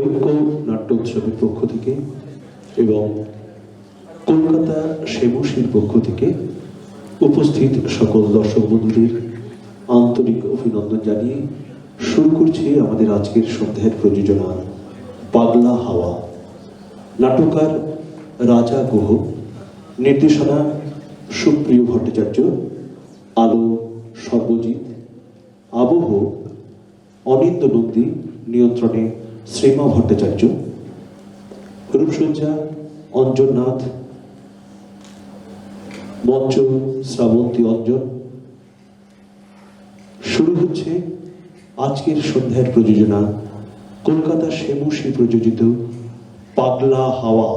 ঐক্য নাট্য উৎসবের পক্ষ থেকে এবং কলকাতা সেবুসির পক্ষ থেকে উপস্থিত সকল দর্শক বন্ধুদের আন্তরিক অভিনন্দন জানিয়ে শুরু করছি আমাদের আজকের সন্ধ্যার প্রযোজনা পাগলা হাওয়া। নাট্যকার রাজা গুহ, নির্দেশনা সুপ্রিয় ভট্টাচার্য, আলো সর্বজিৎ, আবহ অনিন্দ নন্দী, নিয়ন্ত্রণে শ্রীমা ভট্টাচার্য, রূপসজ্জা অঞ্জননাথ, মঞ্চ শ্রাবন্তী অঞ্জন। শুরু হচ্ছে আজকের সন্ধ্যার প্রযোজনা কলকাতা সেবুসি প্রযোজিত পাগলা হাওয়া।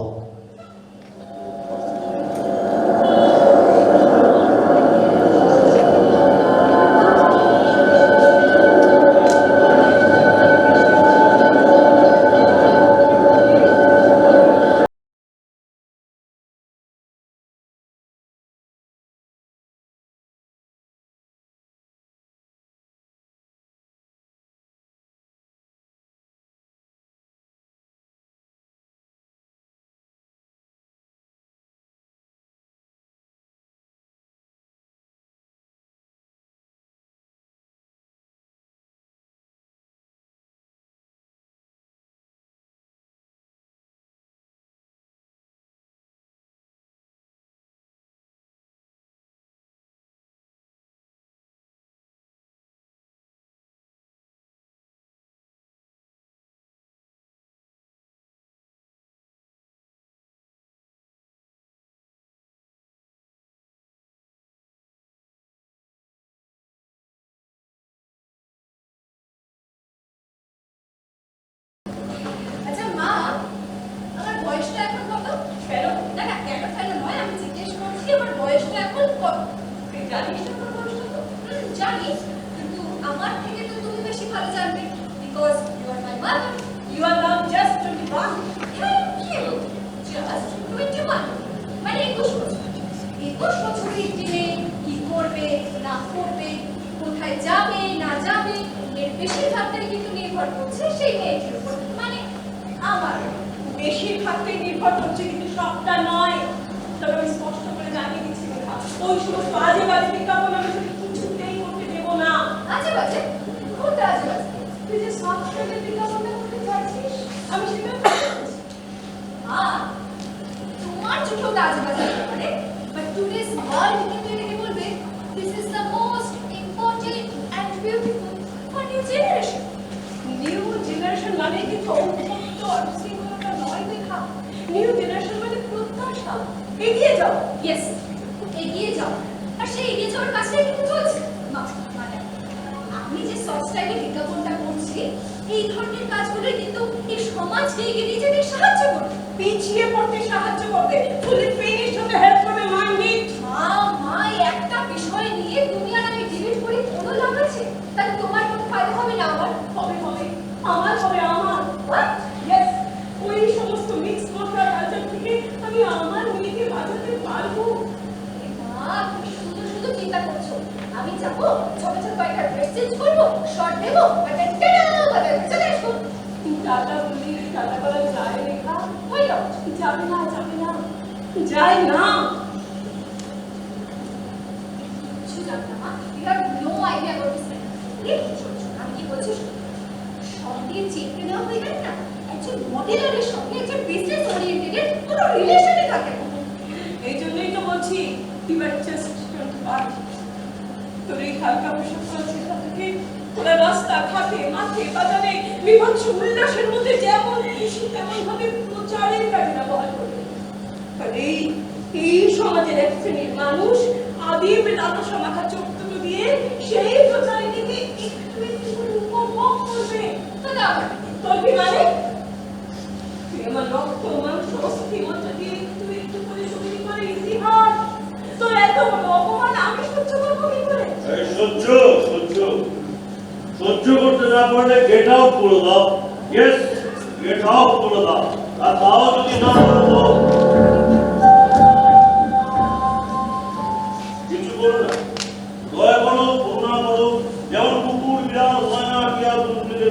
যেমন কুকুর বিড়াল ময়না টিয়া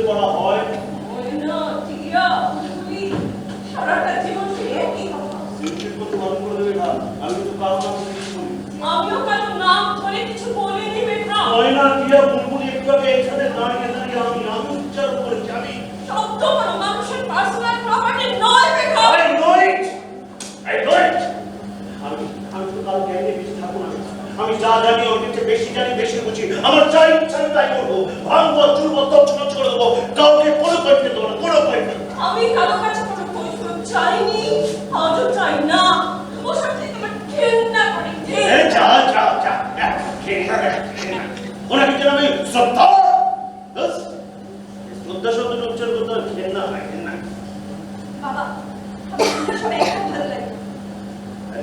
করা হয়। বেশি জানি বেশি বুঝি, আমার চাই ইচ্ছা আমি তাই করবো, ভাঙবো চুরবো তছনছ করে দেবো, কাউকে কোনো কৈফিয়ত দেবো না, কোনো কৈফিয়ত। আমি কারো কাছে কোনো কৈফিয়ত চাইনি, আজও চাই না। ওসব থেকে আমার ঘেন্না করে, যা যা যা ওনাকে যেন আমি শ্রদ্ধা শ্রদ্ধা শব্দটা উচ্চারণ করতে হবে, ঘেন্না হয় ঘেন্না। বাবা আমার সব একদম ভালো লাগে।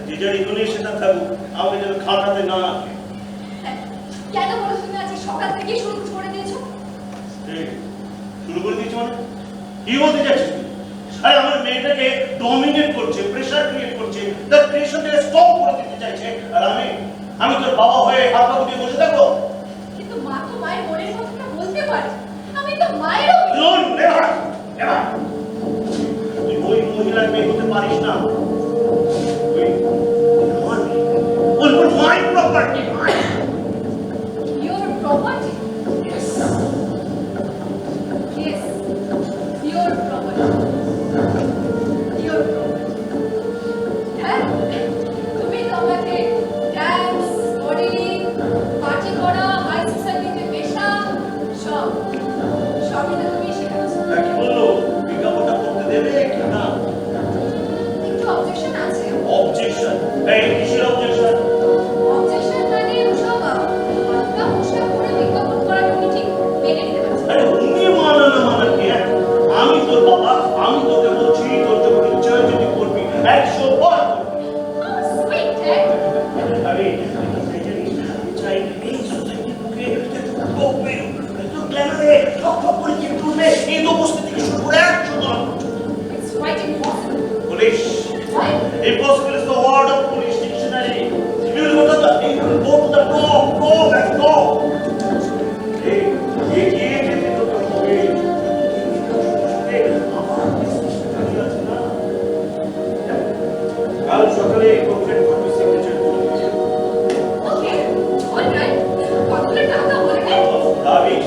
যে যার ইগোনেই সেটা থাকুক, আমাকে যেন খাটাতে না আসে। কেন বলো তুমি আজকে সকাল থেকে শুরু করে দিয়েছো? শুরু করে দিয়েছো মানে কি বলতে চাচ্ছিস? আরে আমার মেয়েটাকে ডমিনেট করছে, প্রেসার ক্রিয়েট করছে, তার প্রেশারটাকে স্টপ করে দিতে চাইছে, আর আমি তোর বাবা হয়ে হাত পা দিয়ে বসে থাকবো? কিন্তু মা তো মায়ের মনের কথাটা বলতে পারে, আমি তো মায়েরও তুই ওই মহিলার মেয়ে হতে পারিস না। My property. Your property? Yes. Yes. Your property. Your property. হ্যাঁ, তুমি তো আমাকে ড্যান্স, মডেলিং, পার্টি করা, হাই সোসাইটিতে পেশা, সবই তো তুমি শেখাচ্ছ। কি বললো? বিজ্ঞাপনটা করতে দেবে কি না? একটু অবজেকশন আছে। অবজেকশন? এই কিসের অবজেকশন? অবজেকশন মানে ওসব হালকা পোশাক পরে বিজ্ঞাপন করা তুমি ঠিক মেনে নিতে পারছো? আরে উনি মানা না মানা কি? আমি তোর বাবা, আমি তোকে বলছি তোর যখন ইচ্ছা হয় যদি করবি, 100 বার করবি। সুইট হ্যাঁ। আমি চাই এই সোসাইটির বুকে গ্ল্যামারে ঠক ঠক করে কি তুলবে, এই তো বসতে থেকে শুরু করে 100 বার। It's quite impossible. Police. Why? Impossible is the word of police dictionary. You will go to the top and top. Hey, কাল সকালে কমপ্লেন্ট করবি সিগনেচার। Okay, all right. কতগুলো টাকা বলে দেন? দাবিশ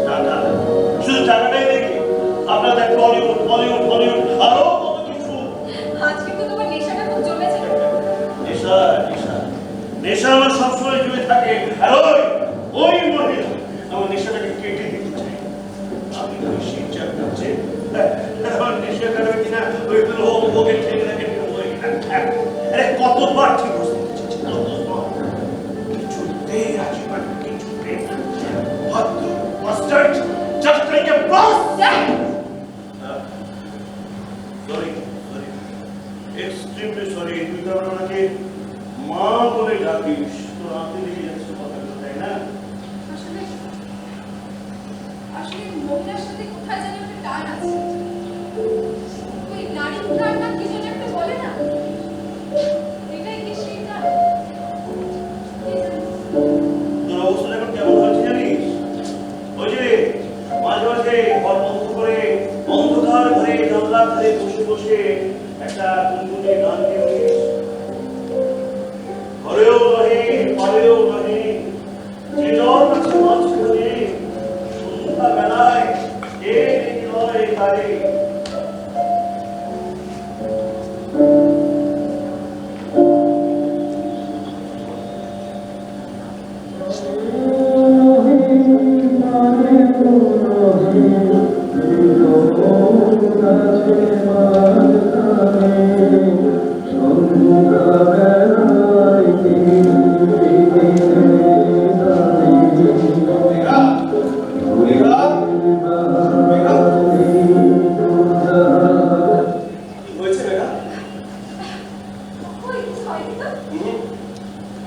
টাকা, শুধু টাকাটাই দেখি, আপনাদের বলিউড আরো কত কিছু। আজকে তো তোমার নেশাটা খুব জমেছে। নেশা আমার সবসময় জমে থাকে, আর ওই মহিলা আমার নেশাটাকে কেটে দিতে চাই। আমি ওই শিক্ষা করছে আমার নেশা কারণে কিনা ওই লোকে ঠেকে রেখে আরে কতবার ঠিক বসতে কিছুতে রাজি পারবে, কিছুতে ভদ্র mustard just like a boss. Sorry extremely sorry, তুই তো আমাকে মা বলে ডাকিস, তোর আনতে লেগে যাচ্ছে কথাগুলো, তাই না? আসলে মহিলার সাথে কোথায় যেন একটা টান আছে। ওই নারী টান না কি যেন একটা বলে না, এটাই কি সেই টান? তোর অবস্থা এখন কেমন হচ্ছে জানিস? ওই যে মাঝে মাঝে ঘর বন্ধ করে অন্ধকার ঘরে জানলার ধারে বসে বসে একটা গুনগুনে গান গেয়ে ঘরেও নহে পারেও নহে, যে জল আছে মাঝখানে সন্ধ্যা বেলায় কে দেখি হয় তারে।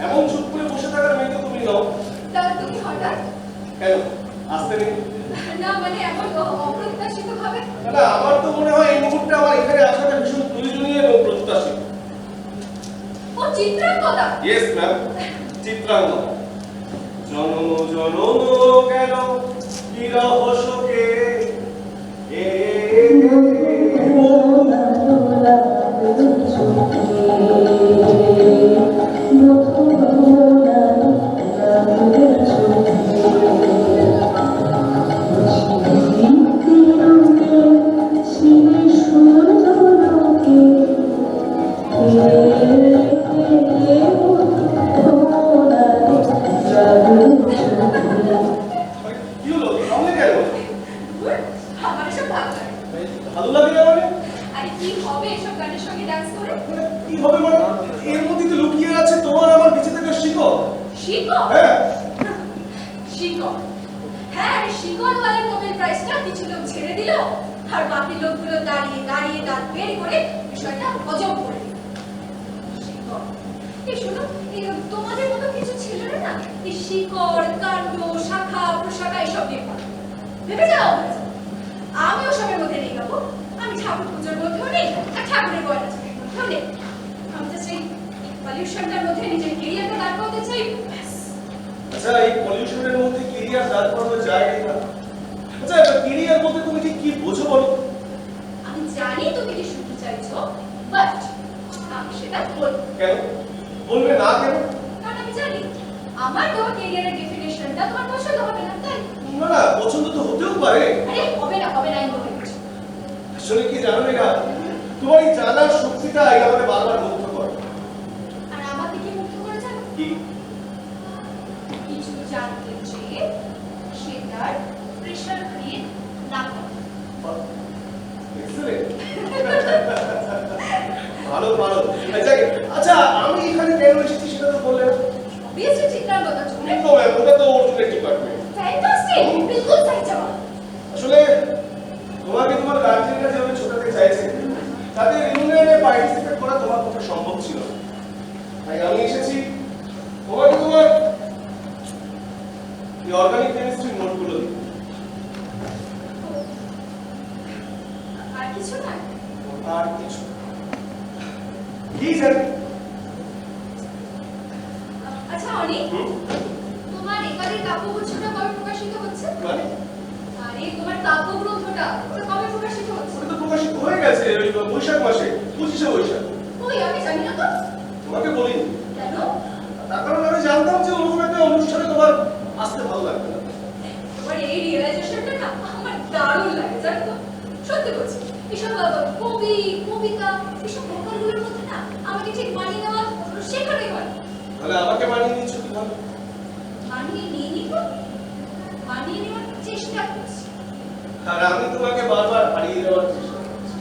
এমন চুপ করে বসে থাকার মেয়ে তো তুমি নও। তুমি হঠাৎ কেন আসতে নেই? না মানে এমন অপ্রত্যাশিত ভাবে? না, আমার তো মনে হয় এই মুহূর্তে আমার এখানে আসাটা ভীষণ প্রয়োজনীয় এবং প্রত্যাশিত। ও চিত্রাঙ্গদা? Yes ma'am, Chitrangada. জনম জনম কেন কি রহস্যকে Yeah. লাগে। ভালো লাগে না মানে? আরে কি হবে এসব গানের সঙ্গে ডান্স করে? মানে কি হবে মানে? এর মধ্যে তো লুকিয়ে আছে তোমার আমার বেঁচে থাকার শিকড়। শিকড়? হ্যাঁ। শিকড়। হ্যাঁ, আরে শিকড়ওয়ালার নোবেল প্রাইজটা কিছু লোক ছেড়ে দিল, আর বাকি লোকগুলো দাঁড়িয়ে দাঁড়িয়ে দাঁত বের করে বিষয়টা হজম করে দিল। শিকড়। এই শোনো, এই তোমাদের মতো কিছু ছেলেরা না এই শিকড়, কাণ্ড, শাখা, প্রশাখা এসব নিয়ে পড়ে। ভেবে যাও। আমি ওসবের মধ্যে নেই বাবু। আমি ঠাকুর পুজোর মধ্যেও নেই, আর ঠাকুরের গয়না চুরির মধ্যেও নেই। আমি তো সেই পলিউশনটার মধ্যে নিজের কেরিয়ারটা দাঁড় করতে চাই, ব্যাস। আচ্ছা, এই পলিউশনের মধ্যে কেরিয়ার দাঁড় করানো যায় না? আচ্ছা, কেরিয়ার মধ্যে তুমি ঠিক কি বোঝো বলো? আমি জানি তুমি কি শুনতে চাইছো, বাট আমি সেটা বলবো। কেন বলবে না কেন? কারণ আমি জানি আমার দেওয়া কেরিয়ারের ডেফিনেশনটা তোমার পছন্দ হবে না, তাই? না না, পছন্দ তো হতেও পারে। আরে হবে না আমি বলে দিচ্ছি। আসলে কি জানো না, তোমার এই জানার শক্তিটাই আমাকে বারবার মুগ্ধ করে। আর আমাকে কি মুক্ত করে জানো? কি? কিছু জানতে চেয়ে সেটার প্রেশার ক্রিয়েট না করা। Excellent. ভালো ভালো। আচ্ছা, আমি এখানে কেন এসেছি সেটা তো বললে না। অবভিয়াসলি চিত্রাঙ্গদার জন্য। কিন্তু ওটা তো অর্জুনের ডিপার্টমেন্ট। ফ্যান্টাস্টিক, বিলকুল সহি জবাব। আসলে তোমাকে তোমার গার্জিয়ানরা যেভাবে ছোটাতে চাইছে তাতে ইউনিয়নে পার্টিসিপেট করা তোমার পক্ষে সম্ভব ছিল না। তাই আমি এসেছি তোমাকে তোমার এই অর্গানিক কেমিস্ট্রির নোটগুলো দিই। আর কিছু না? আর কিছু কি জানি? আচ্ছা অনি, তোমার এবারের কাব্যগুচ্ছটা কবে প্রকাশিত হচ্ছে? মানে আরে তোমার কাব্যগ্রন্থটা ওটা কবে প্রকাশিত হচ্ছে? ওটা তো প্রকাশিত হয়ে গেছে ওই বৈশাখ মাসে, 25শে বৈশাখ। ওই আমি জানি না তো। তোমাকে বলিনি। কেন? তার কারণ আমি জানতাম যে ওরকম একটা অনুষ্ঠানে তোমার আসতে ভালো লাগবে না। তোমার এই রিয়েলাইজেশনটা না আমার দারুণ লাগে, জানো তো? সত্যি বলছি, এসব কবি, কবিতা, এসব প্রকারগুলোর মধ্যে না আমাকে ঠিক মানিয়ে নেওয়া শেখানোই হয়। তাহলে আমাকে মানিয়ে নিচ্ছ কিভাবে? মানিয়ে নেওয়ার চেষ্টা করছি। আর আমি তোমাকে বারবার হারিয়ে দেওয়ার চেষ্টা করছি।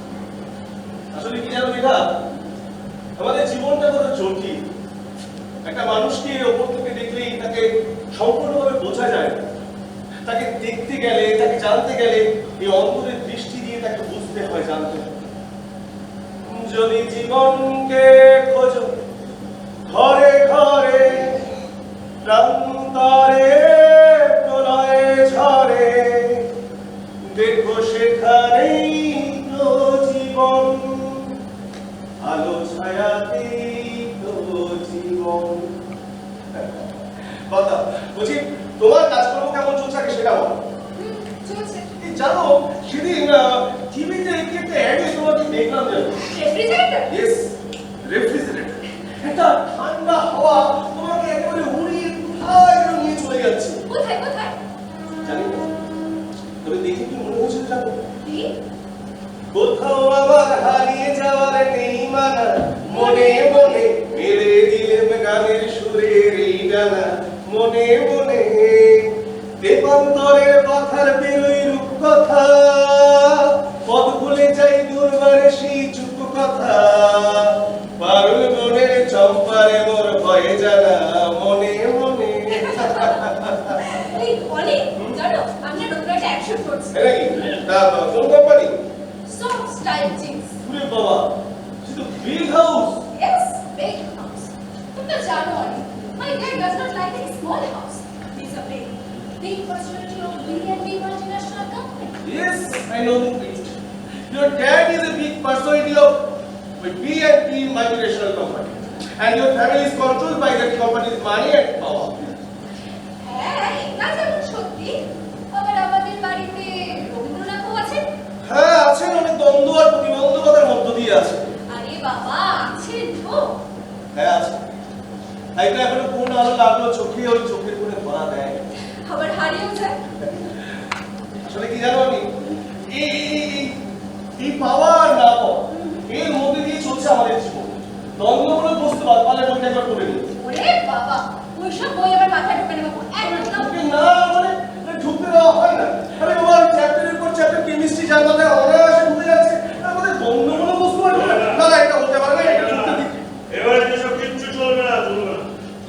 আসলে কি জানো রেখা, আমাদের জীবনটা কত জটিল। একটা মানুষকে ওপর থেকে দেখলেই তাকে সম্পূর্ণভাবে বোঝা যায় না। তাকে দেখতে গেলে, তাকে জানতে গেলে এই অন্তরের দৃষ্টি দিয়ে তাকে বুঝতে হয়, জানতে হয়। যদি জীবনকে খোঁজো ঘরে ঘরে, প্রান্তরে প্রলয়ে ঝরে, দেখো সেখানেই তো জীবন, আলো ছায়াতেই তো জীবন। কথা বলছি, তোমার কাজকর্ম কেমন চলছে আগে সেটা বলো। চলছে। এই জানো, সেদিন টিভিতে কি একটা অ্যাডে তোমাকে দেখলাম জানো? রেফ্রিজারেটর? Yes, refrigerator. একটা ঠান্ডা হাওয়া তোমাকে একেবারে উড়িয়ে কোথায় যেন নিয়ে চলে যাচ্ছে। কোথায়? জানি না, তবে দেখে কি মনে হচ্ছে জানো? কি? কোথাও আমার হারিয়ে যাওয়ার নেই মানা, মনে মনে মেরে দিলেন গানের সুরের এই ডানা, মনে মনে দেবান্তরের কথার বেরোই রূপকথা, পদ ভুলে যাই দুর্বারে সেই চুপ কথা, পারুল মনের চম্পারে মোর ভয়ে জানা, মনে মনে। এই অনেক জানো আমি না নতুন একটা অ্যাকশন করছি। এটা কি? তা কোন কোম্পানি? Soft style jeans. ওরে বাবা, সে তো big house. Yes, big house. তুমি তো জানো অনেক, my dad does not like any small house. He's a big personality of B&B multinational company. Yes, I know it. Your dad is a big personality of B&B multinational company, and your family is controlled by that company's money and power. হ্যাঁ, এটা যেমন সত্যি, আবার আমাদের বাড়িতে রবীন্দ্রনাথও আছেন। হ্যাঁ, আছেন, অনেক দ্বন্দ্ব আর প্রতিবন্ধকতার মধ্য দিয়ে আছে। আরে বাবা, আছেন তো। হ্যাঁ, আছে। এটা এখনো কোন আলো লাগলো চোখে, ওই চোখের কোণে ধরা দেয়। আবার হারিয়েও যায়। আসলে কি জানো আমি, এই পাওয়ার না পাওয়া, এর মধ্যে দিয়ে চলছে আমাদের জীবন। দ্বন্দ্বমূলক বস্তু বাদ পালে বইটা একবার করে নিই। ওরে বাবা, ওইসব বই আবার মাথায় ঢোকে না বাবু, একদম না। না মানে ঢুকতে দেওয়া হয় না। আরে বাবা, চ্যাপ্টারের পর চ্যাপ্টার মিষ্টি যার মাথায় অনায়াসে ঢুকে যাচ্ছে তার মধ্যে দ্বন্দ্ব কোনো বুঝতে পারবে না। না না, এটা হতে পারে না, এটা ঢুকতে দিচ্ছি। এবারে যেসব কিচ্ছু চলবে না, চলবে না,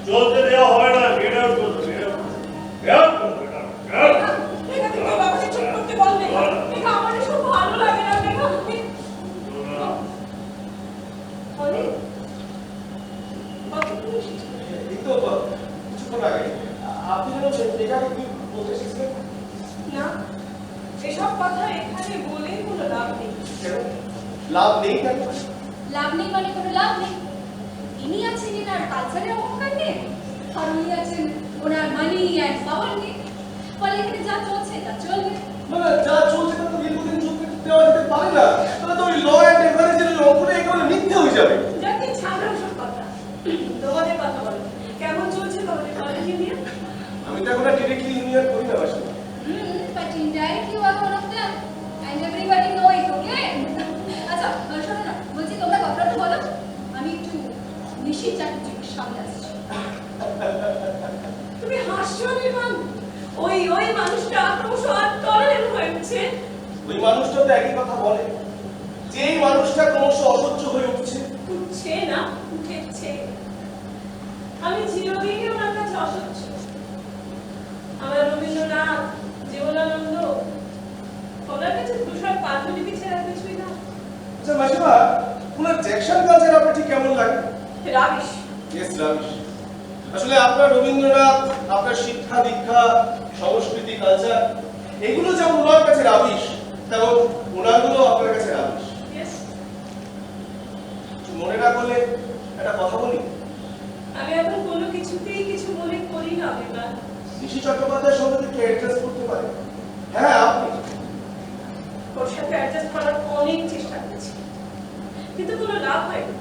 চলতে দেওয়া হবে না। গেট আউট করতে, গেট আউট, গেট আউট করতে, গেট আউট, গেট আউট। লেখা থেকে বাবাকে চুপ করতে বল লেখা। লেখা আমার এসব ভালো লাগে না লেখা। অনেক বাবা তুমি এসেছো? এই তো কিছুক্ষণ আগে আপনি যেন মেঘাকে কি বলতে এসেছিলেন? না, এসব কথা এখানে বলে কোনো লাভ নেই। কেন? লাভ নেই কেন? লাভ নেই মানে কোনো লাভ নেই। ইনি আছেন এনার কালচারের অহংকার নিয়ে, আর উনি আছেন ওনার মানি অ্যান্ড পাওয়ার নিয়ে। ফলে এখানে যা চলছে তা চলবে। মানে যা চলছে তা তো দীর্ঘদিন চলতে দেওয়া যেতে পারে না। তাহলে তো ওই ল অ্যান্ড এভারেজের অঙ্কটা একেবারে মিথ্যে হয়ে যাবে। যাকে ছাড়ো সব কথা, তোমাদের কথা বলো। কেমন চলছে তোমাদের কলেজ ইন্ডিয়া? আমি তো এখন ডিরেক্টলি ইউনিয়ন করি না বাসা। But indirectly you are one of them, and everybody know it, okay? আচ্ছা, শোনো না, বলছি তোমরা কথাটা বলো। আমি একটু নিশি চাটুর সামনে আসছি। তুমি হাসছো নির্মাণ? ওই মানুষটা ক্রমশ আত্মরণের হয়ে উঠছে। ওই মানুষটা তো একই কথা বলে, যেই মানুষটা ক্রমশ অসহ্য হয়ে উঠছে। উঠছে না, উঠেছে। আমি চিরদিনই ওনার কাছে অসহ্য। আমার রবীন্দ্রনাথ, জীবনানন্দ, ওনার কাছে তুষার পাণ্ডুলিপি ছাড়া কিছুই না। আচ্ছা মাসিমা, ওনার জ্যাকসন কালচার আপনার ঠিক কেমন লাগে? রাবিশ। Yes, rubbish. আসলে আপনার রবীন্দ্রনাথ, আপনার শিক্ষা দীক্ষা, সংস্কৃতি, কালচার, এগুলো যেমন ওনার কাছে রাবিশ, তেমন ওনারগুলো আপনার কাছে রাবিশ। Yes. মনে না করলে একটা কথা বলি। আমি এখন কোনো কিছুতেই কিছু মনে করি না বিমান। নিশি চট্টোপাধ্যায়ের সঙ্গে কি অ্যাডজাস্ট করতে পারে? হ্যাঁ, আপনি। ওর সাথে অ্যাডজাস্ট করার অনেক চেষ্টা করেছি, কিন্তু কোনো লাভ হয়নি।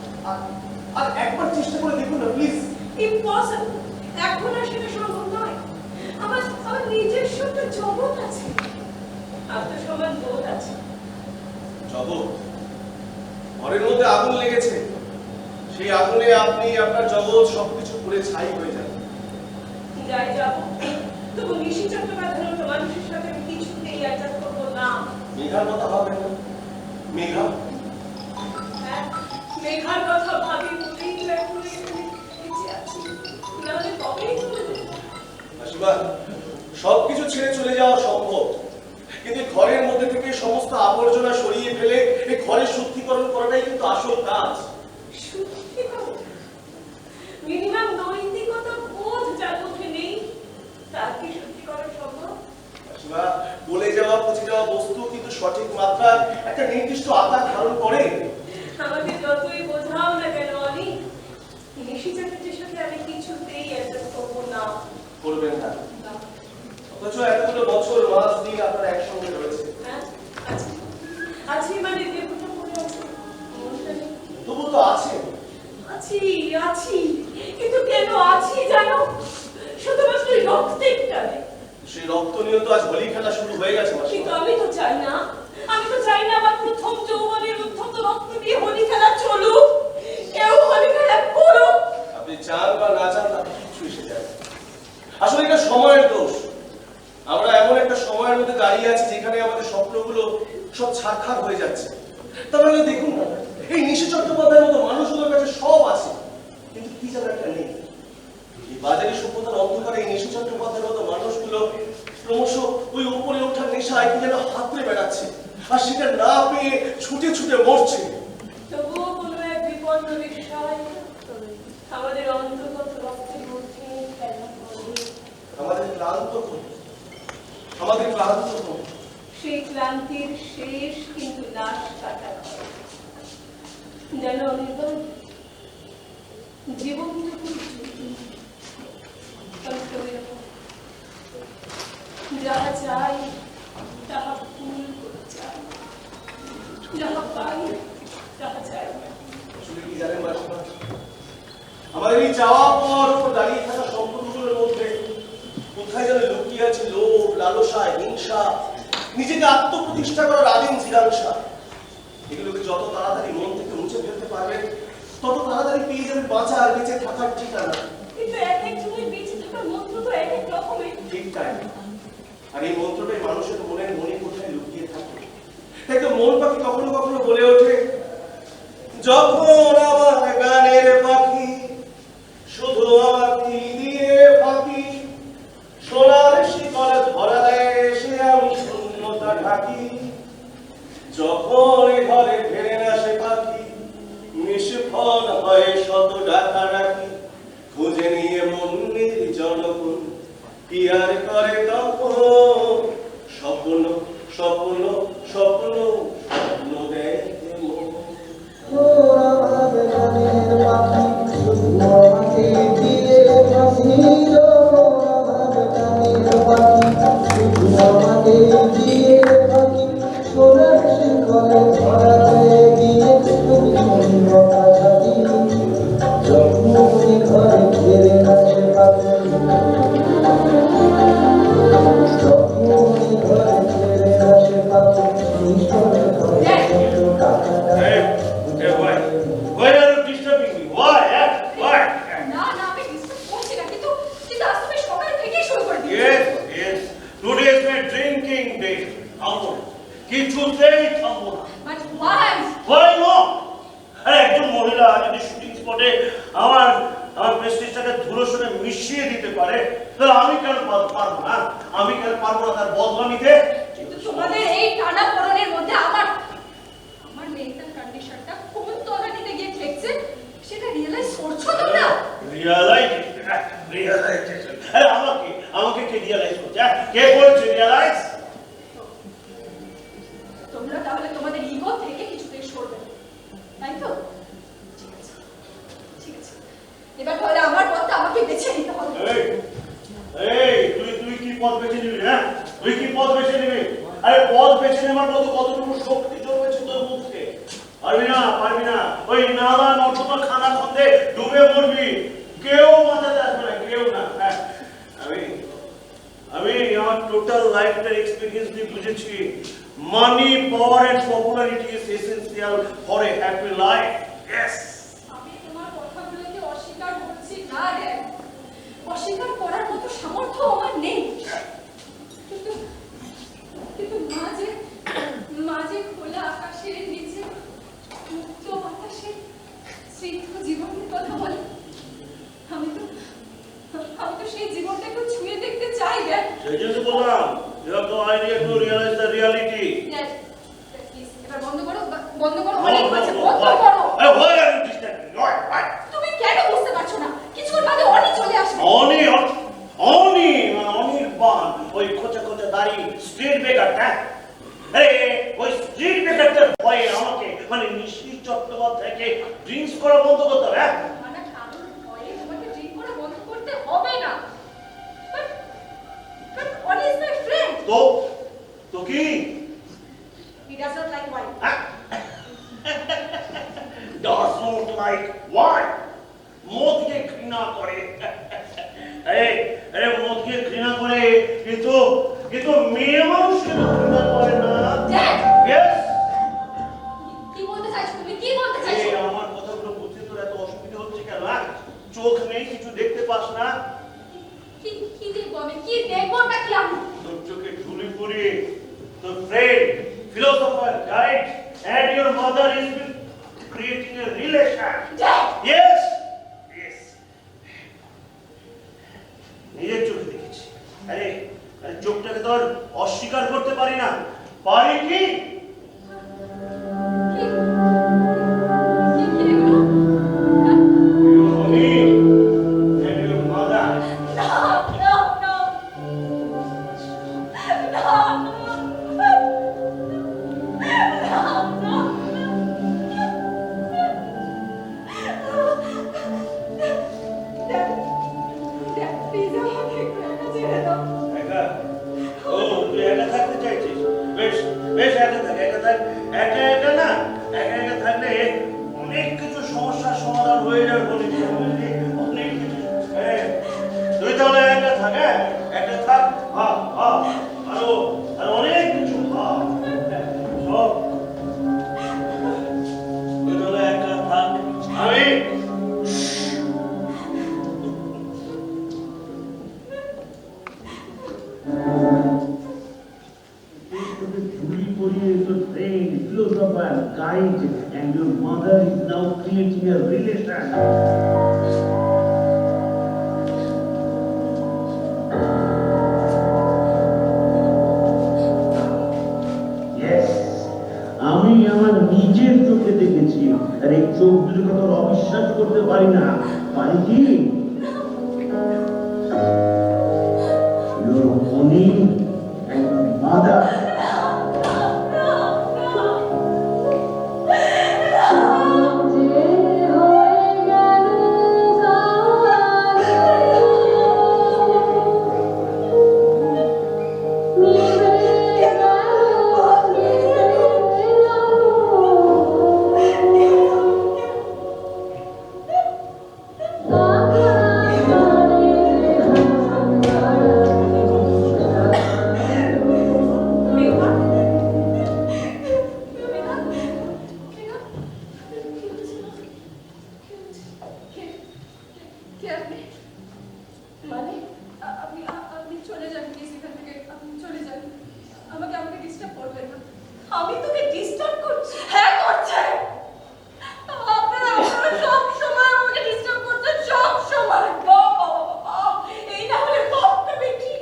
আর একবার চেষ্টা করে দেখুন না প্লিজ। ইম্পসিবল। এখন আর সেটা সম্ভব নয়। আমার নিজস্ব একটা জগৎ আছে, আত্মসম্মান বোধ আছে। জগৎ? ঘরের মধ্যে আগুন লেগেছে, সেই আগুনে আপনি আপনার জগৎ সবকিছু পুড়ে ছাই হয়ে যান। যাই যাবো, তবু নিশি চট্টোপাধ্যায়ের মতো মানুষের সাথে আমি কিছুতেই অ্যাডজাস্ট করবো না। মেঘার কথা ভাবেন না? মেঘা? হ্যাঁ, মেঘার কথা ভাবি বলেই তো এখন এখানে বেঁচে আছি। নাহলে কবেই চলে যেতাম। মাসিমা, সবকিছু ছেড়ে চলে যাওয়া সম্ভব, কিন্তু ঘরের মধ্যে থেকে সমস্ত আবর্জনা সরিয়ে ফেলে এই ঘরের শুদ্ধিকরণ করাটাই কিন্তু আসল কাজ। শুদ্ধিকরণ? মিনিমাম নৈতিকতা বোধ যার মধ্যে নেই, তার কি শুদ্ধিকরণ সম্ভব? মাসিমা, গলে যাওয়া পচে যাওয়া বস্তু কিন্তু সঠিক মাত্রায় একটা নির্দিষ্ট আকার ধারণ করে। আমাকে যতই বোঝাও না কেন অনি, নিশি চ্যাটার্জির সাথে আমি কিছুতেই অ্যাডজাস্ট করবো না। করবেন না? না। অথচ এতগুলো বছর মাস দিন আপনার একসঙ্গে রয়েছে। হ্যাঁ, আছি। আছি মানে দেবতা পড়ে আছে। মনটা নেই। তবু তো আছে। আছি, কিন্তু কেন আছি জানো? শুধুমাত্র রক্তের টানে। সেই রক্ত নিয়ে তো আজ হোলি খেলা শুরু হয়ে গেছে কিন্তু মাসিমা। আমি তো চাই না আমার প্রথম যৌবনের উদ্ধত রক্ত দিয়ে হোলি খেলা চলুক, কেউ হোলি খেলা করুক। আপনি চান বা না চান তাতে কিছু এসে যায় না। আসলে এটা সময়ের দোষ। আমরা এমন একটা সময়ের মধ্যে দাঁড়িয়ে আছি যেখানে আমাদের স্বপ্নগুলো সব ছারখার হয়ে যাচ্ছে। তাহলে দেখুন না, এই নিশি চট্টোপাধ্যায়ের মতো মানুষগুলোর কাছে সব আছে, কিন্তু কি যেন একটা নেই। এই বাজারি সভ্যতার অন্ধকারে এই নিশি চট্টোপাধ্যায়ের মতো মানুষগুলো ক্রমশ ওই উপরে ওঠার নেশায় কি যেন হাতড়ে বেড়াচ্ছে, আর সেটা না পেয়ে ছুটে ছুটে মরছে। তবুও কোনো এক বিপন্ন বিষয় আমাদের অন্তর্গত রক্তের মধ্যে খেলা করে। আমাদের ক্লান্ত করে। সেই ক্লান্তির শেষ কিন্তু লাশ কাটা হয়। যেন অনির্বাণ জীবনটুকু যাহা চাই তাহা ফুল করে চাই, যাহা পাই তাহা চাই। আসলে কি জানেন মাসিমা, আমাদের এই চাওয়া পাওয়ার উপর দাঁড়িয়ে থাকা সম্পর্কগুলোর মধ্যে কোথায় যেন লুকিয়ে আছে লোভ, লালসা, হিংসা, নিজেকে আত্মপ্রতিষ্ঠা করার আদিম জিজ্ঞাসা। এগুলোকে যত তাড়াতাড়ি মন থেকে মুছে ফেলতে পারবেন, তত তাড়াতাড়ি পেয়ে যাবেন বাঁচা আর বেঁচে থাকার ঠিকানা। কিন্তু এক একজনের বেঁচে থাকার মন্ত্র তো এক এক রকমের। ঠিক তাই। আর এই মন্ত্রটাই মানুষের মনের মনে কোথায় লুকিয়ে থাকে। তাই তো মন পাখি কখনো কখনো বলে ওঠে, যখন আমার গানের পাখি শুধু আমাকে দিয়ে ফাঁকি, সোনার শিকল ধরা দেয় সে আমি শূন্যতা ঢাকি। যখন ঘরে ফেরে না সে পাখি, নিষ্ফল হয় শত ডাকা ডাকি। খুঁজে নিয়ে মন নির্জনকুল, কি আর করে তখন স্বপ্ন স্বপ্ন স্বপ্ন স্বপ্ন দেখে মন। Hey, why are you disturbing me? Why? Why? না না আমি ডিসকাস করছি না, কিন্তু কিন্তু আজ তুমি সকাল থেকেই শুরু করে দিয়েছো। Yes. Today is my drinking day. থামবো না। কিছুতেই থামবো না। But why? Why not? আরে একজন মহিলা যদি শুটিং স্পটে আমার প্রেস্টিজটাকে ধুলোর সঙ্গে মিশিয়ে দিতে পারে, তাহলে আমি কেন পারবো না? আমি কেন পারবো না তার বদলা নিতে? কিন্তু তোমাদের এই টানাপোড়েনের মধ্যে আমার মেন্টাল কন্ডিশনটা কোন তলানিতে গিয়ে ঠেকছে সেটা রিয়েলাইজ করছো তোমরা? রিয়েলাইজেশন। আরে আমাকে কে রিয়েলাইজ করছে? কে বলছে রিয়েলাইজ? তোমরা তাহলে তোমাদের ইগো থেকে কিছুতেই সরবে না, তাই তো? ঠিক আছে ঠিক আছে, এবার তাহলে আমার পথটা আমাকে বেছে নিতে হবে। তুই কি পথ বেছে নিবি? হ্যাঁ, তুই কি পথ বেছে নিবি? আরে পথ বেছে নেওয়ার মতো কতটুকু শক্তি জন্মেছে তোর মুখে? পারবি না। ওই নালা নর্দমা খানা খন্দে ডুবে মরবি, কেউ বাঁচাতে আসবে না, কেউ না। হ্যাঁ, আমি আমার টোটাল লাইফটার এক্সপেরিয়েন্স দিয়ে বুঝেছি, money, power and popularity is essential for a happy life. Yes. আমি তোমার কথাগুলোকে অস্বীকার করছি না রে, অস্বীকার করার মতো সামর্থ্য আমার নেই। কিন্তু কিন্তু মাঝে খোলা আকাশের নিচে মুক্ত বাতাসে স্নিগ্ধ জীবনের কথা বলে, আমি তো সেই জীবনটা একটু ছুঁয়ে দেখতে চাই রে। সেই জন্য বললাম, you have no idea to realize the reality. Please এবার বন্ধ করো, অনেক হয়েছে, বন্ধ করো। Why are you disturbing? Why? তুমি কেন বুঝতে পারছো না? কিছুক্ষণ বাদে অনি চলে আসবে। অনির বান, ওই খোঁচা দাড়ি স্ট্রিট বেকারটা। ওই স্ট্রিট বেকারটার ভয়ে আমাকে নিশির চট্টোপাধ্যায়কে ড্রিঙ্কস করা বন্ধ করতে হবে। মানে কারোর ভয়ে তোমাকে ড্রিঙ্ক করা বন্ধ করতে হবে না। But Oni is my friend. তো কি? He does not like wine. Does not like wine. মদকে ঘৃণা করে। মদকে ঘৃণা করে, কিন্তু মেয়ে মানুষকে ঘৃণা করে না। Yes? কি বলতে চাইছো তুমি? কি বলতে চাইছো? আমার কথাগুলো বুঝতে তোর এত অসুবিধা হচ্ছে কেন? চোখ নেই, কিছু দেখতে পাস না? কি দেখবো আমি? কি দেখবোটা কি আমি? তোর চোখে ঝুলি পড়ি, তোর friend, philosopher, guide and your mother is creating a relation. Dad! Yes. নিজের চোখে দেখেছি। আরে চোখটাকে তোর অস্বীকার করতে পারি না। পারি কি? কি দেখলো? Me and your mother. একা? তুই একা থাকতে চাইছিস? বেশ একা থাক। একা না, একা থাকলে অনেক কিছু সমস্যার সমাধান হয়ে যাবে বলেছি, বুঝলি? অনেক কিছু। তুই তাহলে একা থাক। একা থাক, আরো অনেক কিছু সব। তুই তাহলে একা থাক। আমি ঝুলি পরিয়ে তো of a guide, and your mother is now creating a relation. Yes, আমি আমার নিজের চোখে দেখেছি, আর এই চোখ দুটো কথা অবিশ্বাস করতে পারি না। পারি কি? Your money and mother. মানে আপনি চলে যান প্লিজ এখান থেকে, আপনি চলে যান। আমাকে ডিস্টার্ব করবেন না। আমি তোকে ডিস্টার্ব করছি? হ্যাঁ করছে। আপনারা সব সময় আমাকে ডিস্টার্ব করছেন, সব সময়। বাবা এই না হলে বাপটা বেটি।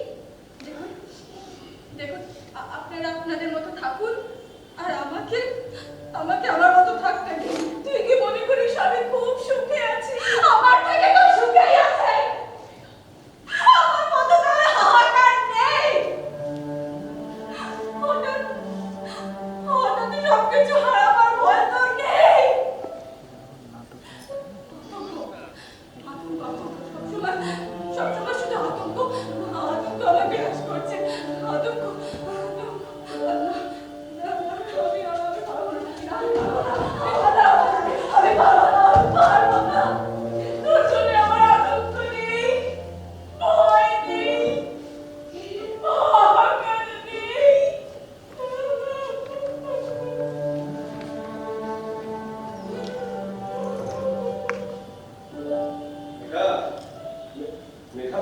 দেখুন আপনারা আপনাদের মতো থাকুন, আর আমাকে আমার মতো থাকতে দিন। তুই কি মনে করিস আমি খুব সুখে আছি? আমার থেকে তো সুখেই আছে। আমার মতো তাহলে হাহাকার নেই। হঠাৎ সবকিছু হারাবার ভয় তো নেই। সবসময় শুধু আতঙ্ক আমার বিরাজ করছে। আতঙ্ক পারবো না। তোর জন্য আমার আতঙ্ক নেই, ভয় নেই, হাহাকার নেই। মেঘা, মেঘা,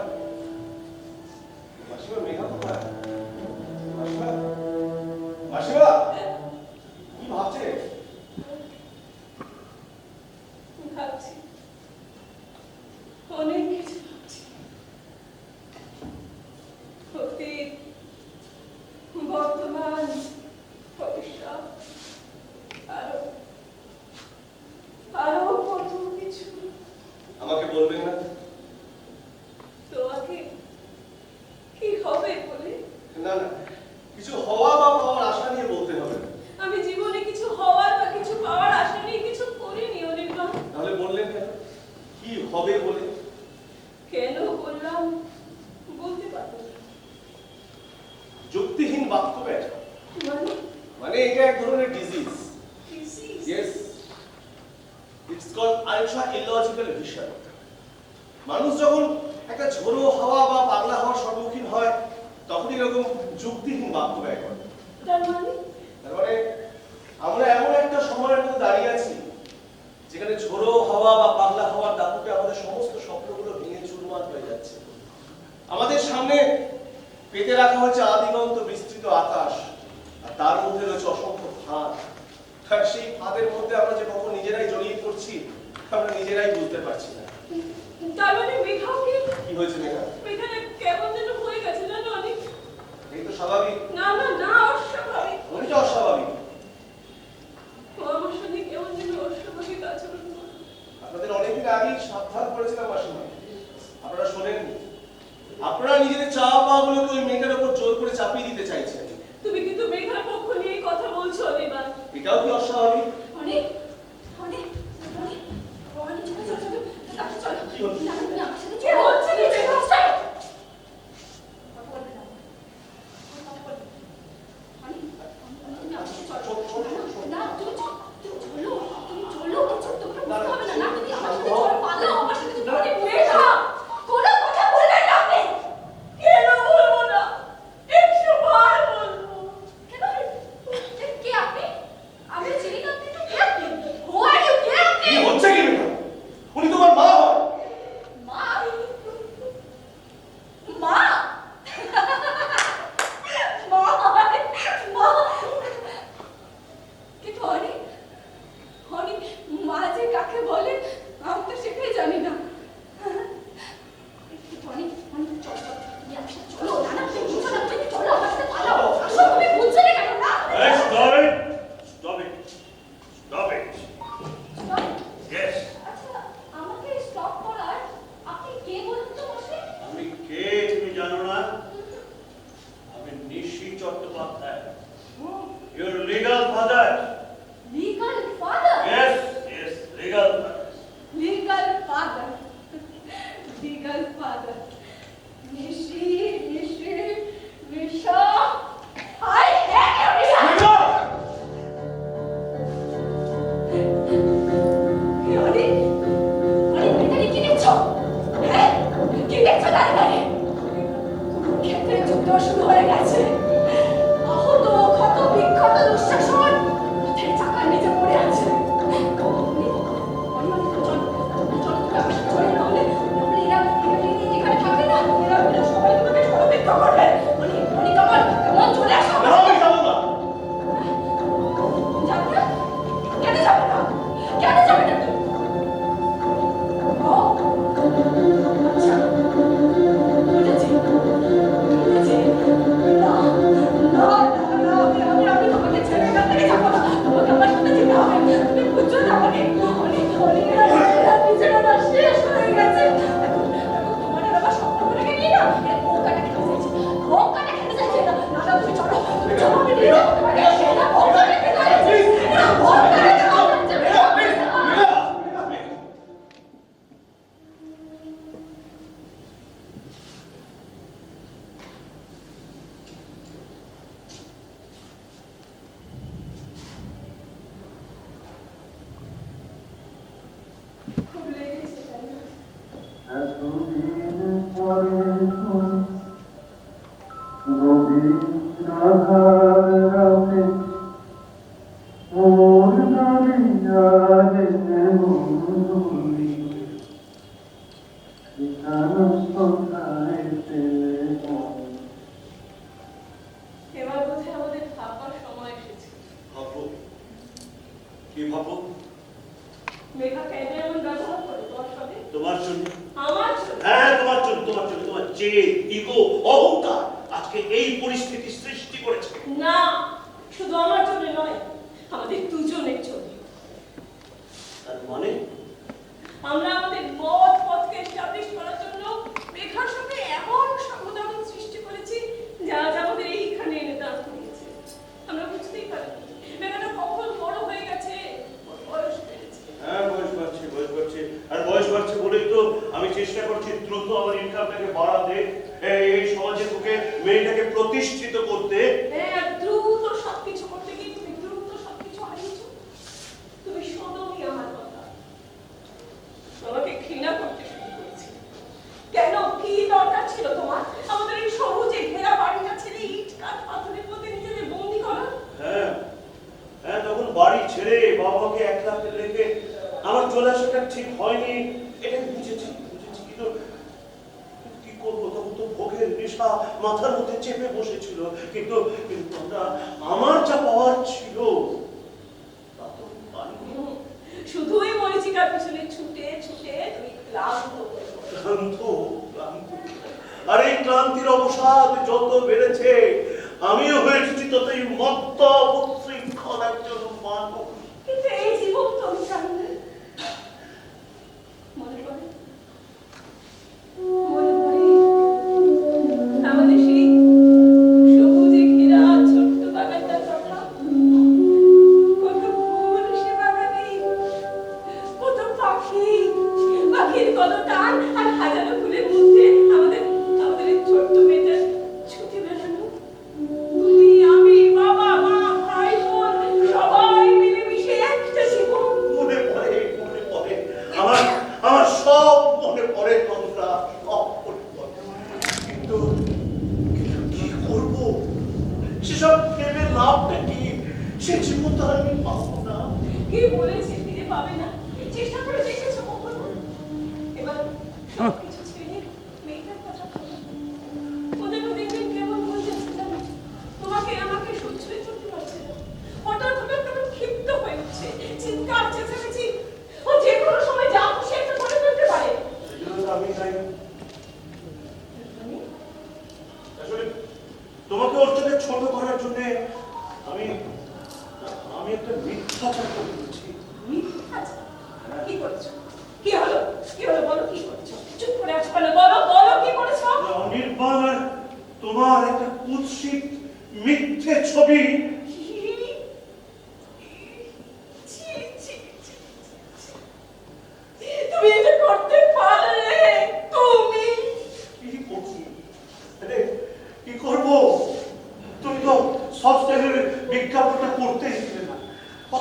মাসিমা, মেঘা কোথায়? মাসিমা, মাসিমা, কি ভাবছে? ভাবছি, অনেক কিছু ভাবছি। অতীত, বর্তমান, ভবিষ্যৎ, আরো কত কিছু। আমাকে বলবেন না? তোমাকে কি হবে বলে? না না, কিছু হওয়া বা পাওয়ার আশা নিয়ে বলতে হবে না। আমি জীবনে কিছু হওয়ার বা কিছু পাওয়ার আশা নিয়ে কিছু করিনি অনির্বাণ। তাহলে বললেন কেন? কি হবে বলে? কেন বললাম বলতে পারবো না। যুক্তিহীন বাক্য ব্যাটা। মানে এটা এক ধরনের disease. Yes, it's called ultra illogical vision. মানুষ যখন একটা ঝোড়ো হাওয়া বা পাগলা হওয়ার সম্মুখীন হয় তখন এরকম যুক্তিহীন বাক্য ব্যয় করে। তার মানে আমরা এমন একটা সময়ের মধ্যে দাঁড়িয়ে আছি যেখানে ঝোড়ো হাওয়া বা পাগলা হওয়ার দাপুটে আমাদের সমস্ত স্বপ্নগুলো ভেঙে চুরমার হয়ে যাচ্ছে। আমাদের সামনে পেতে রাখা হচ্ছে আদিগন্ত বিস্তৃত আকাশ, আর তার মধ্যে রয়েছে অসংখ্য ফাঁদ। আর সেই ফাঁদের মধ্যে আমরা যে কখন নিজেরাই জড়িয়ে পড়ছি আমরা নিজেরাই বুঝতে পারছি না। তার মানে মেঘাকে কি হয়েছে মেঘা? মেঘাকে কেমন যেন হয়ে গেছে জানো অনেক। এই তো স্বাভাবিক। না অস্বাভাবিক। উনিটা অস্বাভাবিক। আমার সঙ্গে কেমন যেন অস্বাভাবিক আচরণ করে। আপনাদের অনেকদিন আগেই সাবধান করেছিলাম মাসিমা, আপনারা শোনেননি। আপনারা নিজেদের চাওয়া পাওয়াগুলোকে ওই মেয়েটার উপর জোর করে চাপিয়ে দিতে চাইছেন। তুমি কিন্তু মেঘার পক্ষ নিয়ে কথা বলছো অনির্বাণ। এটাও কি অস্বাভাবিক? অনেক চলো কি হচ্ছে? না তুমি আমার সাথে চলো। হচ্ছে কি যে কথা বলবে না। কথা বলবে অনেক তুমি আমার সাথে চলো। না তুমি চলো কিছু তোমরা বুঝতে হবে না। তুমি আমার সাথে চলো, পালো আমার সাথে তুমি মেঘা কোনো কথা বলবে না আপনি। কেন বলবো না? 100 বার বলবো। কেন? কে আপনি? আমি চিনি না। আপনি তো কে আপনি? Who are you? কে আপনি? কি হচ্ছে কি মেঘা? উনি তোমার মা হয়। কাকে বলে আমি তো সেটাই জানি না। অনেক অনেক চলো চলো না তুমি বুঝছো না, তুমি চলো আমার সাথে পালাও। আসলে তুমি বুঝছো না কেন না? Hey, stop it! Stop it! Stop it! Stop. Yes! আচ্ছা, আমাকে স্টপ করার আপনি কে বলুন তো বসে? আমি কে তুমি জানো না? আমি Nishi Chattopadhyay. Your legal father. Legal father. Yes, yes, legal father. Legal father. Legal father. Nishi Nishi Nisha. I hate you, Nisha. অনেক অনেক কি দেখছো? হ্যাঁ, কি দেখছো দাঁড়িয়ে? ক্ষেত্রে যুদ্ধ শুরু হয়ে গেছে। আহত ক্ষত বিক্ষত দুঃশাসন পথের চাকার নিচে পড়ে আছে। এখানে থাকে না, এরা সবাই তোমাকে সহযোগিতা করবে। অনেক আমার কেমন চলে আসো। না, আমি যাবো না। যাবে না? কেন যাবে না? কেন যাবে না তুমি? ও, আচ্ছা, বুঝেছি, বুঝেছি। না, না, না, আমি তোমাকে ছেড়ে এখান থেকে যাবো না। তোমাকে আমার সাথে যেতে হবে। তুমি বুঝছো না আমাকে? এরা নিজেরা শেষ হয়ে গেছে। এখন তোমার আর আমার সম্পর্কটাকে নিয়ে না, এরা বউকাটা খেতে চাইছে। বউকাটা খেতে চাইছে না। না, না, তুমি চলো, তুমি চলো, আমি নিয়ে যাবো তোমাকে। এরা বউকাটা খেতে চাইছে। এরা বউকাটা খেতে চাইছে। খুব লেগেছে তাই না? এতদিন পরে গভীর আধার রাতে ওর দাঁড়িয়ে মনে ঠিকানা সন্ধ্যায় পেলে এবার বোধহয় আমাদের ভাববার সময় এসেছে। ভাবো। কি ভাবো? মেঘা কেন এমন ব্যবহার করে তোমার সাথে? তোমার জন্য। আমার জন্য? হ্যাঁ, তোমার জন্য, তোমার জন্য। তোমার যে ইগো, অহংকার আজকে এই পরিস্থিতি সৃষ্টি করেছে। না, শুধু আমার জন্য নয়, আমাদের দুজনের জন্য। তার মানে আমরা আমাদের মত পথকে এস্টাবলিশ করার জন্য মেঘার সঙ্গে এমন সংঘাত সৃষ্টি করেছি যা আজ আমাদের এইখানে এনে দাঁড় করিয়েছে। আমরা বুঝতেই পারি মেঘাটা কখন বড় হয়ে গেছে, ওর বয়স বেড়েছে। হ্যাঁ, বয়স বাড়ছে, বয়স বাড়ছে। আর বয়স বাড়ছে বলেই তো আমি চেষ্টা করছি দ্রুত আমার ইনকামটাকে বাড়াতে, এই সমাজের বুকে মেয়েটাকে প্রতিষ্ঠিত করতে। হ্যাঁ, দ্রুত সবকিছু করতে গিয়ে তুমি দ্রুত সবকিছু হারিয়েছো। তুমি শোনোনি আমার কথা। তোমাকে ঘৃণা করতে শুরু করেছি। কেন? কি দরকার ছিল তোমার আমাদের এই সবুজে ঘেরা বাড়িটা ছেড়ে ইট কাঠ পাথরের মধ্যে নিজেদের বন্দি করা? হ্যাঁ, হ্যাঁ, তখন বাড়ি ছেড়ে বাবাকে একলা রেখে আমার চলে আসাটা ঠিক হয়নি, এটা বুঝেছি, কিন্তু কি করবো? তখন তো ভোগের নেশা মাথার মধ্যে চেপে বসেছিল। কিন্তু কিন্তু আমার যা পাওয়ার ছিল তা তো পাইনি। শুধুই মরিচিকার পিছনে ছুটে ছুটে তুমি ক্লান্ত হয়ে পড়ো। ক্লান্ত, ক্লান্ত। আর এই ক্লান্তির অবসাদ যত বেড়েছে, আমিও হয়ে এসেছি ততই মত্ত উচ্ছৃঙ্খল একজন মানুষ। কিন্তু এই জীবন তো আমি জানি না। মনে পড়ে মনে পড়ে আমাদের সেই সবুজে ঘেরা ছোট্ট বাগানটার কথা। কত ফুল সে বাগানে, কত পাখি, পাখির কত টান, আর হাজারো ফুলের মধ্যে আমাদের আমাদের এই ছোট্ট মেয়েটার ছুটে বেড়ানো। তুমি, আমি, বাবা, মা, ভাই, বোন সবাই মিলেমিশে একটা জীবন। মনে পড়ে, মনে পড়ে। আমার সব মনে পড়ে তন্দ্রা, সব মনে পড়ে। কিন্তু কি করবো? সেসব ভেবে লাভটা কি? সে জীবন তো আর আমি পাবো না। কে বলেছে ফিরে পাবে না? চেষ্টা করে দেখেছো কখনো? এবার সবকিছু ছেড়ে মেয়েটার কথা ভাবো। ওদের দেখবেন কেমন হয়ে যাচ্ছে জানো? তোমাকে আমাকে সহ্যই করতে পারছে না। হঠাৎ হঠাৎ কেমন ক্ষিপ্ত হয়ে উঠছে, চিৎকার চেঁচামেচি। ও যে কোনো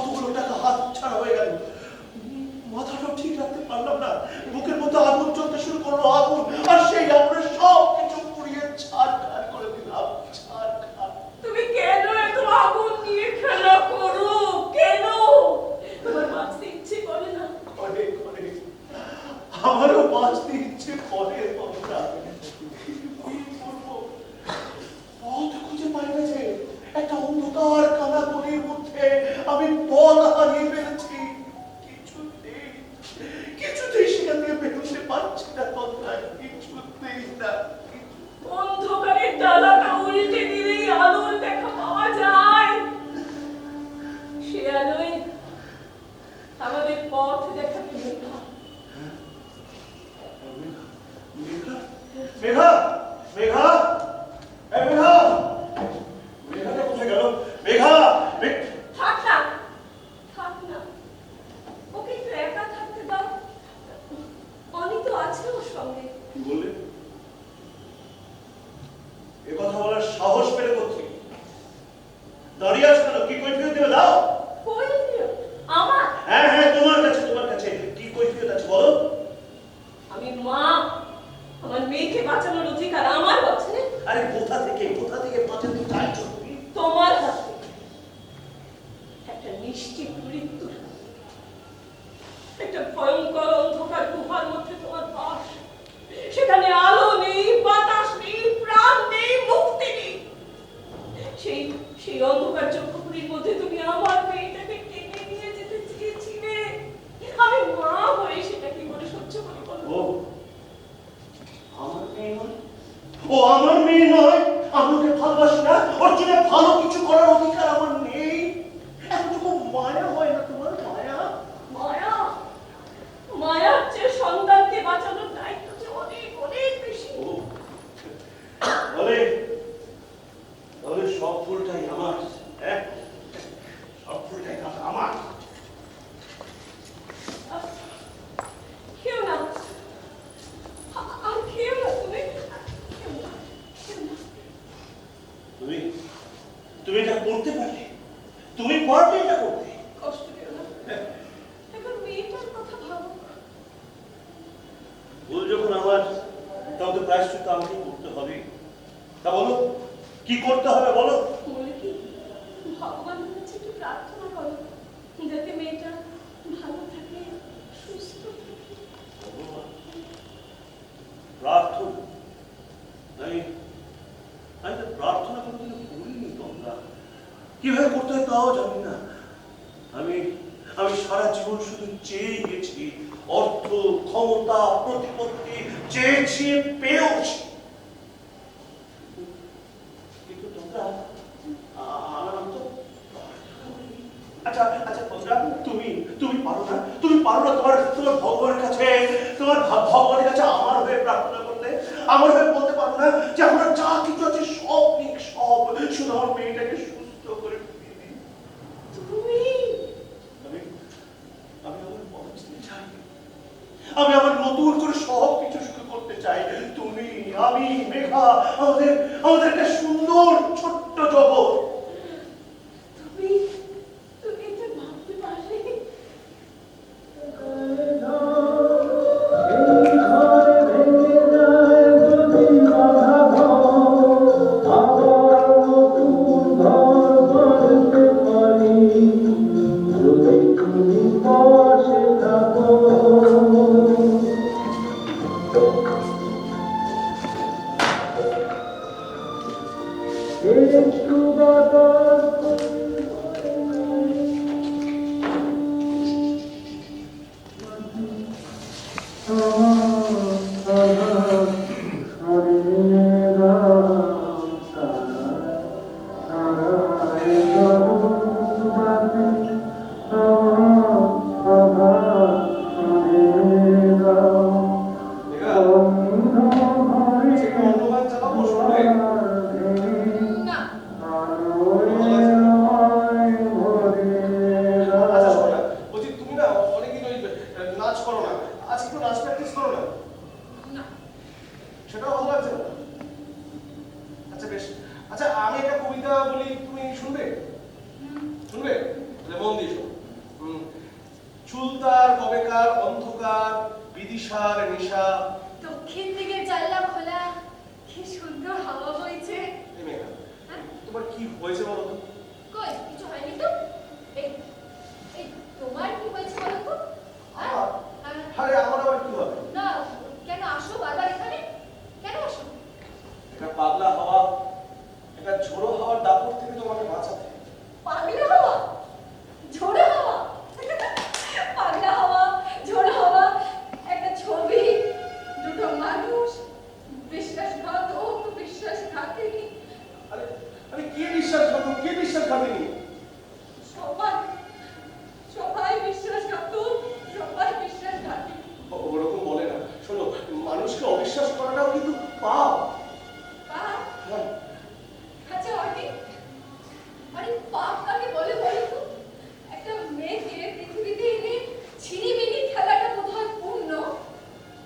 কতগুলো টাকা হাত ছাড়া হয়ে গেল। মাথাটাও ঠিক রাখতে পারলাম না, বুকের মধ্যে আগুন চলতে শুরু করলো, আগুন, আর সেই আগুনে সব কিছু পুড়িয়ে ছাড়খাড় করে দিলাম, ছাড়খাড়। তুমি কেন এত আগুন নিয়ে খেলা করো? কেন? তোমার বাঁচতে ইচ্ছে করে না? করে করে আমারও বাঁচতে ইচ্ছে করে, তন্দ্রা। কি করবো? পথ খুঁজে পাই না যে, একটা অন্ধকার কানা গলির মধ্যে আমি পথ হারিয়ে ফেলেছি। কিছুতেই সেখান থেকে বেরোতে পারছি না, তন্দ্রা, কিছুতেই না। অন্ধকারের ডালাটা উল্টে দিলেই আলোর দেখা পাওয়া যায়। সে আলোয় আমাদের পথ দেখাতে মেঘা। মেঘা, মেঘা, এই মেঘা, মেঘাটা কোথায় গেল? মেঘা, থাক না, থাক না, ওকে একটু একা থাকতে দাও। অনি তো আছে ওর সঙ্গে। কি বললে? এ কথা বলার সাহস পেলে কোথায়? দাঁড়িয়ে আছো কেন? কি কৈফিয়ত দেবে দাও। কই দিও? আমার? হ্যাঁ হ্যাঁ, তোমার কাছে, তোমার কাছে কি কৈফিয়ত আছে বলো। আমি মা, আমার মেয়েকে বাঁচানোর অধিকার আমার আছে। আরে কোথা থেকে বাঁচাতে চাইছো তুমি? তোমার হাতে একটা নিশ্চিত মৃত্যু, একটা ভয়ঙ্কর অন্ধকার গুহার মধ্যে তোমার বাস। সেখানে আলো নেই, বাতাস নেই, প্রাণ নেই, মুক্তি নেই। সেই অন্ধকার চক্ষুপুরীর মধ্যে তুমি আমার মেয়েটাকে টেনে নিয়ে যেতে চেয়েছিলে। আমি মা হয়ে সেটা কি করে সহ্য করি বলো? ও আমার মেয়ে নয়, ও আমার মেয়ে নয়, আমি ওকে ভালোবাসি না, ওর জন্য ভালো কিছু করার অধিকার আমার নেই। এতটুকু মায়া হয় না তোমার? মায়া, মায়া, মায়ার চেয়ে সন্তানকে বাঁচানোর দায়িত্ব যে অনেক অনেক বেশি। ও বলে তাহলে সব ফুলটাই আমার, হ্যাঁ, সব ফুলটাই আমার। খেও না, আর খেও না তুমি, খেও না, খেও না। তুমি তুমি এটা করতে পারলে, তুমি পারলে এটা করতে। কষ্ট পেও না, এখন মেয়েটার কথা ভাবো। ভুল যখন আমার, তখন তো প্রায়শ্চিত্ত আমাকে করতে হবে। তা বলো কি করতে হবে বলো। বলে কি, ভগবানের কাছে একটু প্রার্থনা করো যাতে মেয়েটা ভালো থাকে, সুস্থ থাকে। প্রার্থনা? আমি আমি তো প্রার্থনা কোনোদিনও করিনি তোমরা। কিভাবে করতে হয় তাও জানি না। আমি আমি সারা জীবন শুধু চেয়ে গেছি, অর্থ, ক্ষমতা, প্রতিপত্তি চেয়েছি, পেয়েওছি। কিন্তু তোমরা আমার তো আচ্ছা আচ্ছা তোমরা, তুমি পারো না, তুমি পারো না তোমার ভগবানের কাছে, তোমার ভগবানের কাছে আমার হয়ে প্রার্থনা করতে, আমার হয়ে বলতে পারো না যে আমরা যা কিছু আছে সব নিক, সব, শুধু আমার মেয়েটাকে সুস্থ করে ফিরিয়ে দিই। তুমি আমি আমি আমার বাঁচতে চাই, আমি আবার নতুন করে সব কিছু শুরু করতে চাই। তুমি, আমি, মেঘা, আমাদের একটা সুন্দর ছোট্ট জগৎ। তুমি তুমি এটা ভাবতে পারলে? না, নাচ করো না, আজ একটু নাচ প্র্যাকটিস করো না। না, সেটাও ভালো লাগছে না? আচ্ছা বেশ, আচ্ছা আমি একটা কবিতা বলি, তুমি শুনবে? শুনবে? মন দিয়ে শোনো। সুলতার কবেকার অন্ধকার বিদিশার নিশা। দক্ষিণ দিকে জানলা খোলা, কি সুন্দর হাওয়া বইছে। এই মেঘা, হ্যাঁ? তোমার কি হয়েছে বলো তো? কই কিছু হয়নি তো? এই এই তোমার কি হয়েছে বলো তো? হ্যাঁ? আরে আমার আবার কি হবে? না, কেন আসো বারবার এখানে? কেন আসো? একটা পাগলা হাওয়া, একটা ঝোড়ো হাওয়ার দাপট থেকে তোমাকে বাঁচাতে। পাগলা হাওয়া, ঝোড়ো হাওয়া, পাগলা হাওয়া, ঝোড়ো হাওয়া, একটা ছবি, দুটো মানুষ, বিশ্বাসঘাতক, বিশ্বাসঘাতিনী, আরে আরে কে বিশ্বাসঘাতক, কে বিশ্বাসঘাতিনী? সবাই সবাই বিশ্বাসঘাতক, সবাই বিশ্বাসঘাতিনী। ওরকম বলে না। শোনো, মানুষকে অবিশ্বাস করাটাও কিন্তু পাপ। পাপ? হ্যাঁ। আচ্ছা অর্নি, আরে পাপ কাকে বলে বলো তো? একটা মেয়েকে পৃথিবীতে এনে ছিনিমিনি খেলাটা বোধহয় পূর্ণ।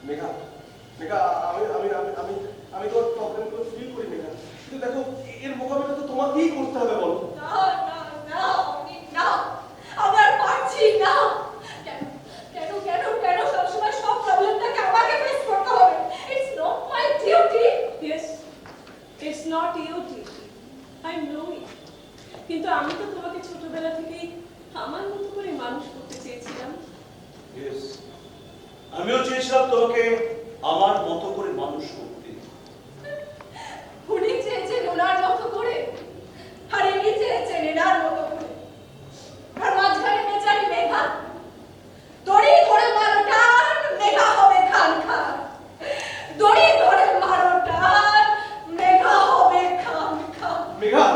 মেঘা, মেঘা, আমি আমি আমি আমি আমি তোর প্রবলেমগুলো ফিল করি মেঘা, কিন্তু দেখো এর মোকাবিলা তো তোমাকেই করতে হবে। বলো। না না না অর্নি, না, আমার পারছি না। কেন কেন কেন কেন সবসময় সব প্রবলেমটাকে আমাকে ফেস করতে হবে? It's not my duty. Yes, it's not your duty. I know it. কিন্তু আমি তো তোমাকে ছোটবেলা থেকেই আমার মতো করে মানুষ করতে চেয়েছিলাম। Yes, আমিও চেয়েছিলাম তোমাকে আমার মতো করে মানুষ করতে। উনি চেয়েছেন ওনার মতো করে, আর ইনি চেয়েছেন এনার মতো করে। আর মাঝখানে বেচারি মেঘা, দড়ি ধরে মারো টান, মেঘা হবে খান খান। দড়ি ধরে মারো টান, মেঘা হবে খান খান। মেঘা,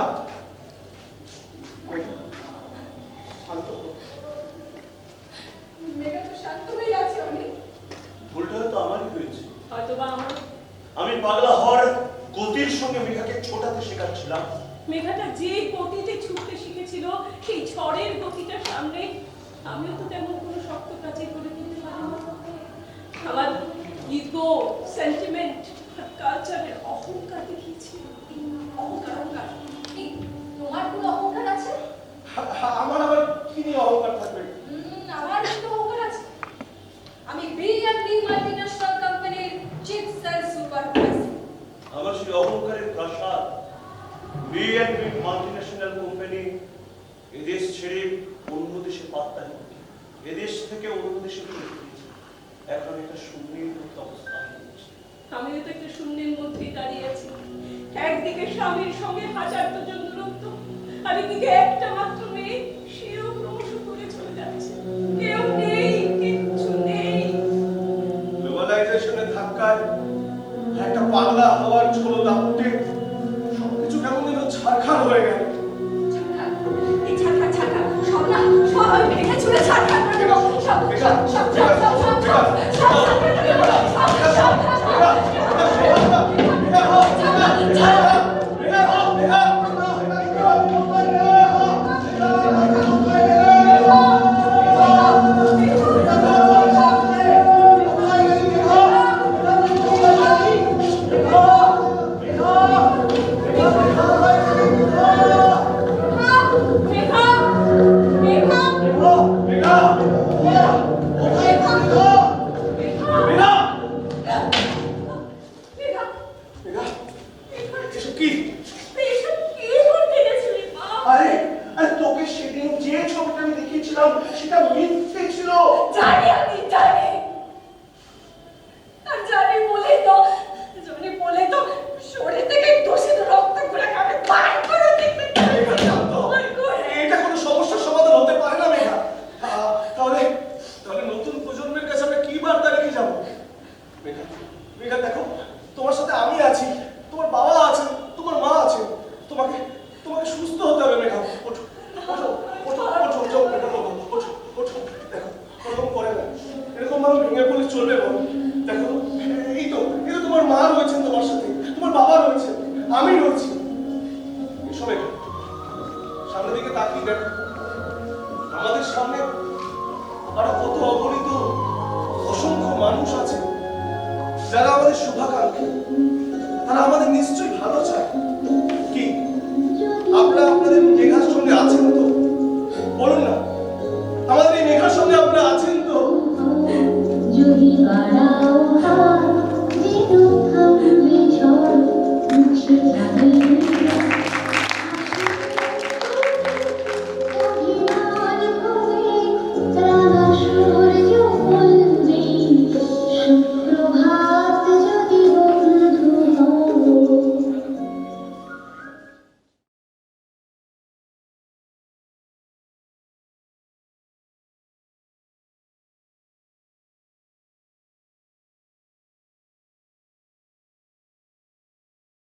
শান্ত হও। মেঘা তো শান্ত হয়ে আছে অনেক। ভুলটা হয়তো আমারই হয়েছে। হয়তোবা আমার আমি পাগলা হওয়ার গতির সঙ্গে মেঘাকে ছোটাতে শেখাচ্ছিলাম। মেঘাটা যে গতিতে ছুটতে শিখেছিল, সেই ঝড়ের গতিটার সামনে আমিও তো তেমন কোনো শক্ত কাজে করে তুলতে পারি না। আমার ইগো, সেন্টিমেন্ট আর কালচারের অহংকার দেখিয়েছি। অহংকার, অহংকার। এই, তোমার কোনো অহংকার আছে? আমার আবার কি নিয়ে অহংকার থাকবে? আমার কিন্তু অহংকার আছে। আমি বিএমডি মাল্টিন্যাশনাল কোম্পানির চিফ সেলস সুপারভাইজার। আমার সেই অহংকারের প্রাসাদ বিএনপি মাল্টিন্যাশনাল কোম্পানি এদেশ ছেড়ে অন্য দেশে পাত্তা নেই। এদেশ থেকে অন্য দেশে চলে গিয়েছে। এখন একটা শূন্যের মতো অবস্থা হয়েছে। আমিও তো একটা শূন্যের মধ্যেই দাঁড়িয়ে আছি। একদিকে স্বামীর সঙ্গে হাজার দুজন দূরত্ব, আর এদিকে একটা মাত্র মেয়ে, সেও ক্রমশ দূরে চলে যাচ্ছে। কেউ নেই, কিচ্ছু নেই। গ্লোবালাইজেশনের ধাক্কায় একটা পাগলা হওয়ার ঝোড়ো দাপটে সবকিছু কেমন যেন ছারখার হয়ে গেল। ছাড়খাড়, এই ছাড়খাড়, ছাড়খাড়, সব না, সব আমি ভেঙে চুরে ছাড়খাড় করে দেবো। সব, সব, সব, সব, সব, সব, সব, সব ছাড়খাড় করে দেবো। সব, সব, মেঘা, মেঘা, মেঘা, মেঘা, মেঘা, এসব কি? এসব কি করতে গেছিলি মা? আরে আরে তোকে সেদিন যে ছবিটা আমি দেখিয়েছিলাম সেটা মিথ্যে ছিল। জানি, আমি জানি। আর জানি বলেই তো শরীর থেকে দূষিত রক্তগুলোকে আমি বার করে দিতে মেঘা, শান্ত হও। এটা কোনো সমস্যার সমাধান হতে পারে না মেঘা। তাহলে তাহলে নতুন প্রজন্মের কাছে আমরা কি বার্তা রেখে যাবো? মেঘা, মেঘা দেখো, তোমার সাথে আমি আছি, তোমার বাবা আছেন, তোমার মা আছেন। তোমাকে তোমাকে সুস্থ হতে হবে মেঘা। ওঠো, ওঠো, ওঠো, ওঠো, ওঠো, মেঘা, ওঠো, ওঠো। দেখো, ওরকম করে না, এরকম ভাবে ভেঙে পড়লে চলবে বলো? দেখো, এই তো তোমার মা রয়েছেন তোমার সাথে, তোমার বাবা রয়েছেন, আমি রয়েছি। এসো মেঘা, সামনের দিকে তাকিয়ে দেখো, আমাদের সামনে আরো কত অগণিত অসংখ্য মানুষ আছে যারা আমাদের শুভাকাঙ্ক্ষী। তারা আমাদের নিশ্চয়ই ভালো চায়। কি আপনারা আপনাদের মেঘার সঙ্গে আছেন তো?